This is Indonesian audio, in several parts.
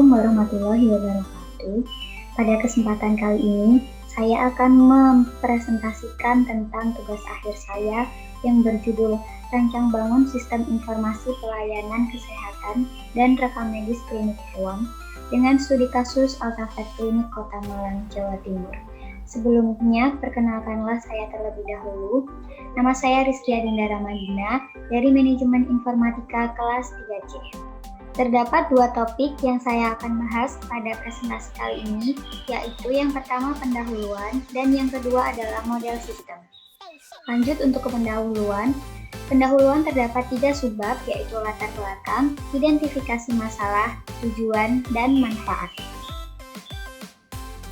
Assalamualaikum warahmatullahi wabarakatuh. Pada kesempatan kali ini, saya akan mempresentasikan tentang tugas akhir saya yang berjudul Rancang Bangun Sistem Informasi Pelayanan Kesehatan dan Rekam Medis Klinik Hewan dengan studi kasus Altavet Klinik Kota Malang, Jawa Timur. Sebelumnya, perkenalkanlah saya terlebih dahulu. Nama saya Rizky Adinda Ramadina dari Manajemen Informatika kelas 3C. Terdapat dua topik yang saya akan bahas pada presentasi kali ini, yaitu yang pertama pendahuluan dan yang kedua adalah model sistem. Lanjut untuk ke pendahuluan. Pendahuluan terdapat 3 subbab, yaitu latar belakang, identifikasi masalah, tujuan, dan manfaat.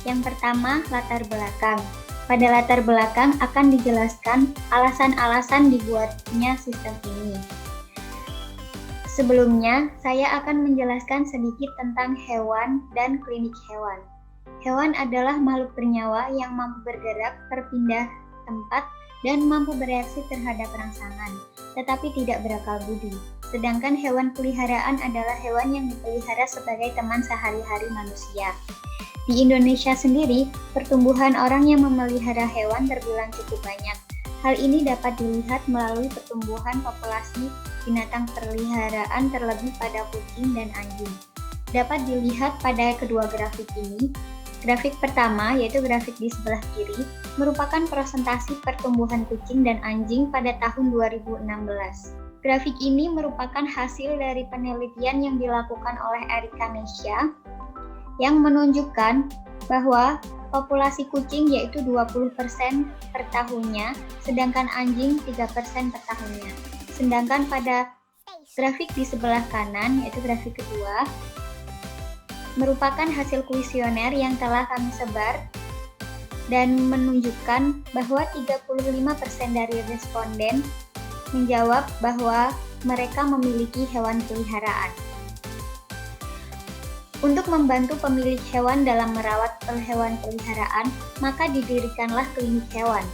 Yang pertama, latar belakang. Pada latar belakang akan dijelaskan alasan-alasan dibuatnya sistem ini. Sebelumnya, saya akan menjelaskan sedikit tentang hewan dan klinik hewan. Hewan adalah makhluk bernyawa yang mampu bergerak, berpindah tempat, dan mampu bereaksi terhadap rangsangan, tetapi tidak berakal budi. Sedangkan hewan peliharaan adalah hewan yang dipelihara sebagai teman sehari-hari manusia. Di Indonesia sendiri, pertumbuhan orang yang memelihara hewan terbilang cukup banyak. Hal ini dapat dilihat melalui pertumbuhan populasi binatang peliharaan terlebih pada kucing dan anjing. Dapat dilihat pada kedua grafik ini. Grafik pertama, yaitu grafik di sebelah kiri, merupakan presentasi pertumbuhan kucing dan anjing pada tahun 2016. Grafik ini merupakan hasil dari penelitian yang dilakukan oleh Erika Nesha yang menunjukkan bahwa populasi kucing yaitu 20% per tahunnya, sedangkan anjing 3% per tahunnya. Sedangkan pada grafik di sebelah kanan, yaitu grafik kedua, merupakan hasil kuesioner yang telah kami sebar dan menunjukkan bahwa 35% dari responden menjawab bahwa mereka memiliki hewan peliharaan. Untuk membantu pemilik hewan dalam merawat hewan peliharaan, maka didirikanlah klinik hewan.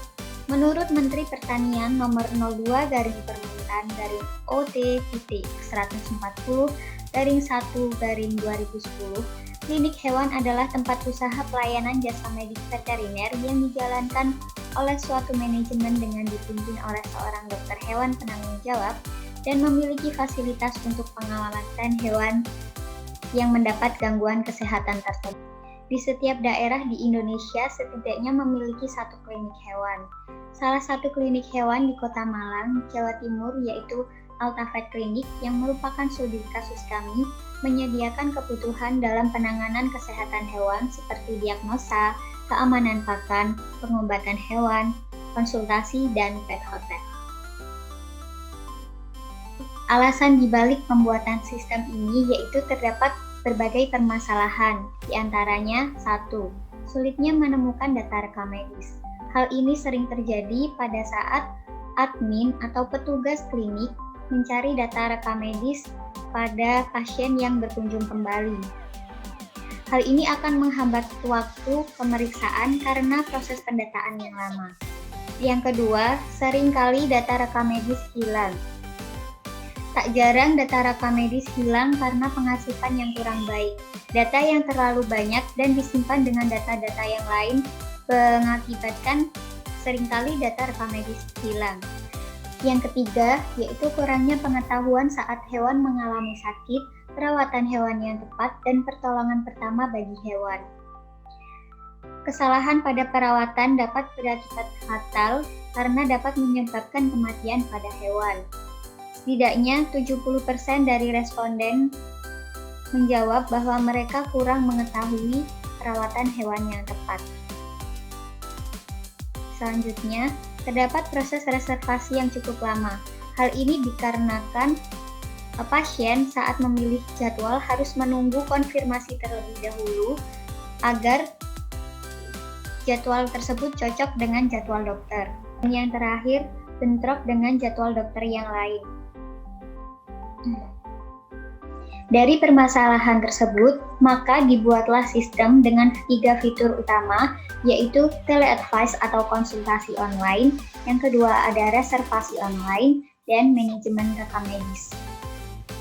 Menurut Menteri Pertanian nomor 02/OT-140/1/2010, klinik hewan adalah tempat usaha pelayanan jasa medis veteriner yang dijalankan oleh suatu manajemen dengan dipimpin oleh seorang dokter hewan penanggung jawab dan memiliki fasilitas untuk pengawasan hewan yang mendapat gangguan kesehatan tersebut. Di setiap daerah di Indonesia setidaknya memiliki satu klinik hewan. Salah satu klinik hewan di Kota Malang, Jawa Timur yaitu Altavet Klinik yang merupakan studi kasus kami menyediakan kebutuhan dalam penanganan kesehatan hewan seperti diagnosa, keamanan pakan, pengobatan hewan, konsultasi, dan pet hotel. Alasan dibalik pembuatan sistem ini yaitu terdapat berbagai permasalahan, diantaranya 1. Sulitnya menemukan data rekam medis. Hal ini sering terjadi pada saat admin atau petugas klinik mencari data rekam medis pada pasien yang berkunjung kembali. Hal ini akan menghambat waktu pemeriksaan karena proses pendataan yang lama. Yang kedua, seringkali data rekam medis hilang. Tak jarang data rekam medis hilang karena pengasipan yang kurang baik. Data yang terlalu banyak dan disimpan dengan data-data yang lain mengakibatkan seringkali data rekam medis hilang. Yang ketiga, yaitu kurangnya pengetahuan saat hewan mengalami sakit, perawatan hewan yang tepat, dan pertolongan pertama bagi hewan. Kesalahan pada perawatan dapat berakibat fatal karena dapat menyebabkan kematian pada hewan. Setidaknya 70% dari responden menjawab bahwa mereka kurang mengetahui perawatan hewan yang tepat. Selanjutnya, terdapat proses reservasi yang cukup lama. Hal ini dikarenakan pasien saat memilih jadwal harus menunggu konfirmasi terlebih dahulu agar jadwal tersebut cocok dengan jadwal dokter. Dan yang terakhir, bentrok dengan jadwal dokter yang lain. Dari permasalahan tersebut, maka dibuatlah sistem dengan 3 fitur utama, yaitu teleadvice atau konsultasi online, yang kedua ada reservasi online, dan manajemen rekam medis.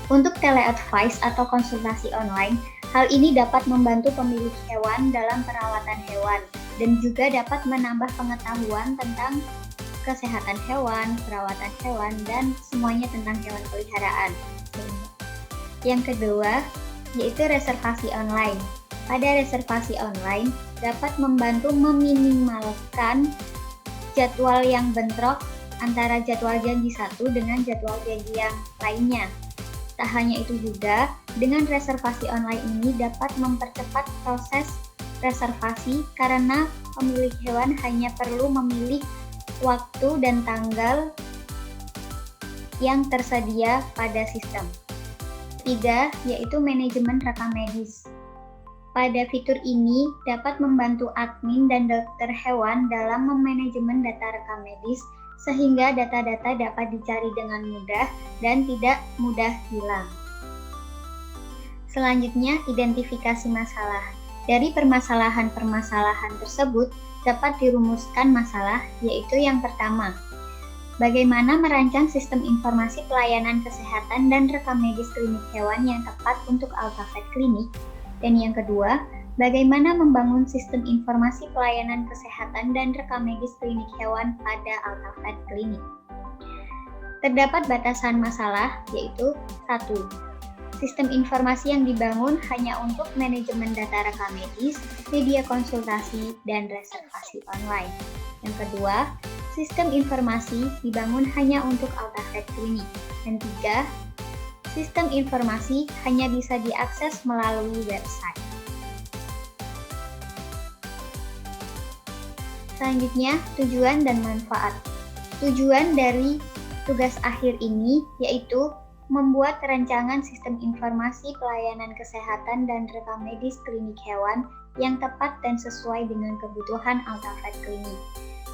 Untuk teleadvice atau konsultasi online, Hal ini dapat membantu pemilik hewan dalam perawatan hewan dan juga dapat menambah pengetahuan tentang kesehatan hewan, perawatan hewan, dan semuanya tentang hewan peliharaan. Yang kedua, yaitu reservasi online. Pada reservasi online, dapat membantu meminimalkan jadwal yang bentrok antara jadwal janji satu dengan jadwal janji yang lainnya. Tak hanya itu juga, dengan reservasi online ini dapat mempercepat proses reservasi karena pemilik hewan hanya perlu memilih waktu dan tanggal yang tersedia pada sistem. Ketiga, yaitu manajemen rekam medis. Pada fitur ini dapat membantu admin dan dokter hewan dalam memanajemen data rekam medis sehingga data-data dapat dicari dengan mudah dan tidak mudah hilang. Selanjutnya, identifikasi masalah. Dari permasalahan-permasalahan tersebut dapat dirumuskan masalah, yaitu yang pertama, bagaimana merancang sistem informasi pelayanan kesehatan dan rekam medis klinik hewan yang tepat untuk AltaVet Klinik. Dan yang kedua, bagaimana membangun sistem informasi pelayanan kesehatan dan rekam medis klinik hewan pada AltaVet Klinik. Terdapat batasan masalah, yaitu 1. Sistem informasi yang dibangun hanya untuk manajemen data rekam medis, media konsultasi, dan reservasi online. Yang kedua, sistem informasi dibangun hanya untuk AltaVet Klinik. Dan 3, sistem informasi hanya bisa diakses melalui website. Selanjutnya, tujuan dan manfaat. Tujuan dari tugas akhir ini yaitu membuat rancangan sistem informasi pelayanan kesehatan dan rekam medis klinik hewan yang tepat dan sesuai dengan kebutuhan AltaVet Klinik.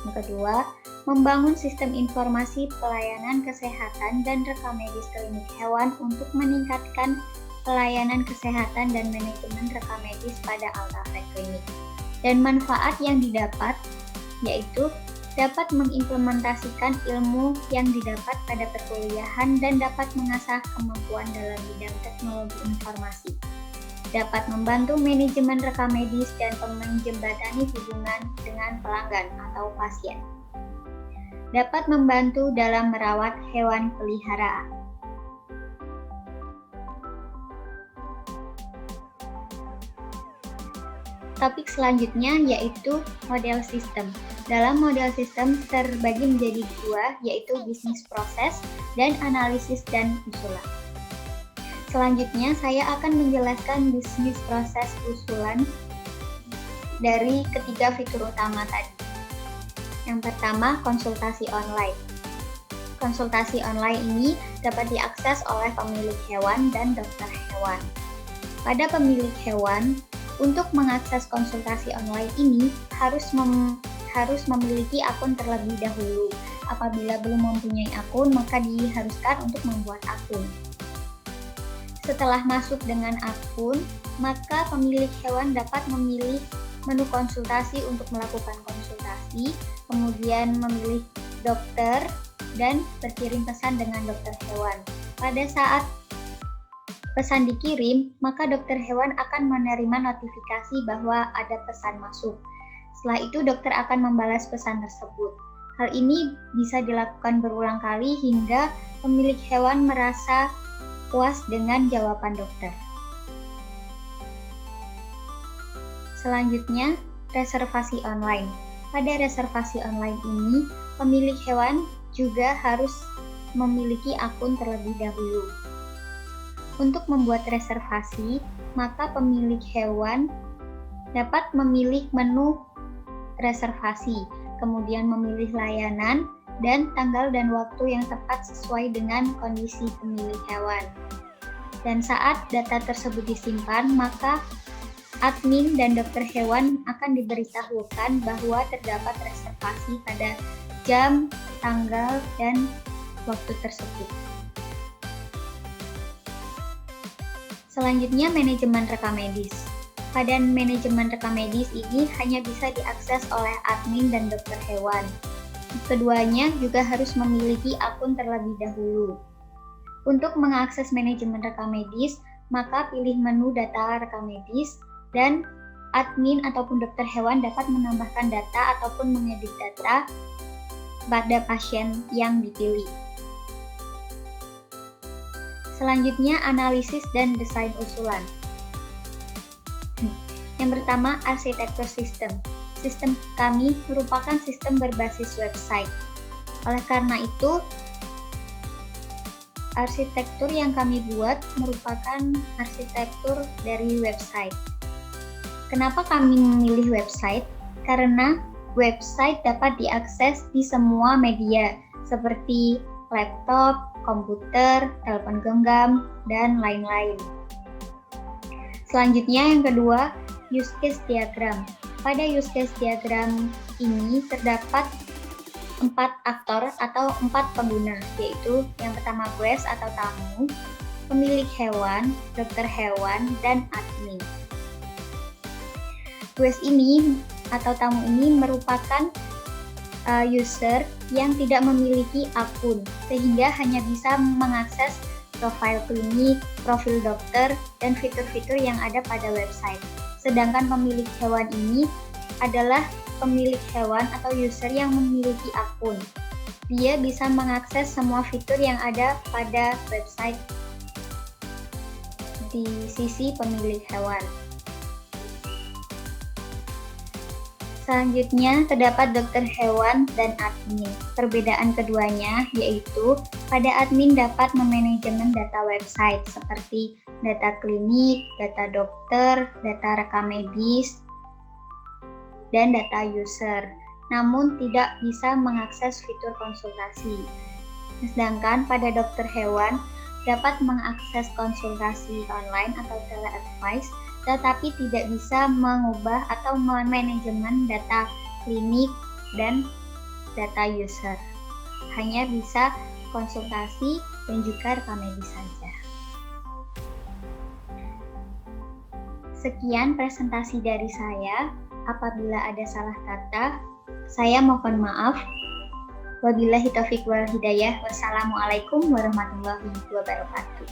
Yang kedua, membangun sistem informasi pelayanan kesehatan dan rekam medis klinik hewan untuk meningkatkan pelayanan kesehatan dan manajemen rekam medis pada AltaVet Klinik. Dan manfaat yang didapat yaitu dapat mengimplementasikan ilmu yang didapat pada perkuliahan dan dapat mengasah kemampuan dalam bidang teknologi informasi. Dapat membantu manajemen rekam medis dan menjembatani hubungan dengan pelanggan atau pasien. Dapat membantu dalam merawat hewan peliharaan. Topik selanjutnya yaitu model sistem. Dalam model sistem terbagi menjadi dua, yaitu bisnis proses dan analisis dan usulan. Selanjutnya saya akan menjelaskan bisnis proses usulan dari ketiga fitur utama tadi. Yang pertama, konsultasi online. Konsultasi online ini dapat diakses oleh pemilik hewan dan dokter hewan. Pada pemilik hewan, untuk mengakses konsultasi online ini harus memiliki akun terlebih dahulu. Apabila belum mempunyai akun, maka diharuskan untuk membuat akun. Setelah masuk dengan akun, maka pemilik hewan dapat memilih menu konsultasi untuk melakukan konsultasi, kemudian memilih dokter, dan berkirim pesan dengan dokter hewan. Pada saat pesan dikirim, maka dokter hewan akan menerima notifikasi bahwa ada pesan masuk. Setelah itu, dokter akan membalas pesan tersebut. Hal ini bisa dilakukan berulang kali hingga pemilik hewan merasa puas dengan jawaban dokter. Selanjutnya, reservasi online. Pada reservasi online ini, pemilik hewan juga harus memiliki akun terlebih dahulu. Untuk membuat reservasi, maka pemilik hewan dapat memilih menu reservasi, kemudian memilih layanan, dan tanggal dan waktu yang tepat sesuai dengan kondisi pemilik hewan. Dan saat data tersebut disimpan, maka admin dan dokter hewan akan diberitahukan bahwa terdapat reservasi pada jam, tanggal, dan waktu tersebut. Selanjutnya, manajemen rekam medis. Pada manajemen rekam medis ini hanya bisa diakses oleh admin dan dokter hewan. Keduanya juga harus memiliki akun terlebih dahulu. Untuk mengakses manajemen rekam medis, maka pilih menu data rekam medis dan admin ataupun dokter hewan dapat menambahkan data ataupun mengedit data pada pasien yang dipilih. Selanjutnya, analisis dan desain usulan. Yang pertama, arsitektur sistem. Sistem kami merupakan sistem berbasis website. Oleh karena itu, arsitektur yang kami buat merupakan arsitektur dari website. Kenapa kami memilih website? Karena website dapat diakses di semua media seperti laptop, komputer, telepon genggam, dan lain-lain. Selanjutnya yang kedua, use case diagram. Pada use case diagram ini terdapat 4 aktor atau 4 pengguna, yaitu yang pertama guest atau tamu, pemilik hewan, dokter hewan, dan admin. Guest ini atau tamu ini merupakan user yang tidak memiliki akun, sehingga hanya bisa mengakses profil klinik, profil dokter, dan fitur-fitur yang ada pada website. Sedangkan pemilik hewan ini adalah pemilik hewan atau user yang memiliki akun. Dia bisa mengakses semua fitur yang ada pada website di sisi pemilik hewan. Selanjutnya, terdapat dokter hewan dan admin. Perbedaan keduanya yaitu pada admin dapat memanajemen data website seperti data klinik, data dokter, data rekam medis, dan data user, namun tidak bisa mengakses fitur konsultasi. Sedangkan pada dokter hewan dapat mengakses konsultasi online atau tele-advice, tetapi tidak bisa mengubah atau memanajemen data klinik dan data user. Hanya bisa konsultasi dan juga rekam medis saja. Sekian presentasi dari saya. Apabila ada salah kata, saya mohon maaf. Wabillahi taufiq wal hidayah. Wassalamualaikum warahmatullahi wabarakatuh.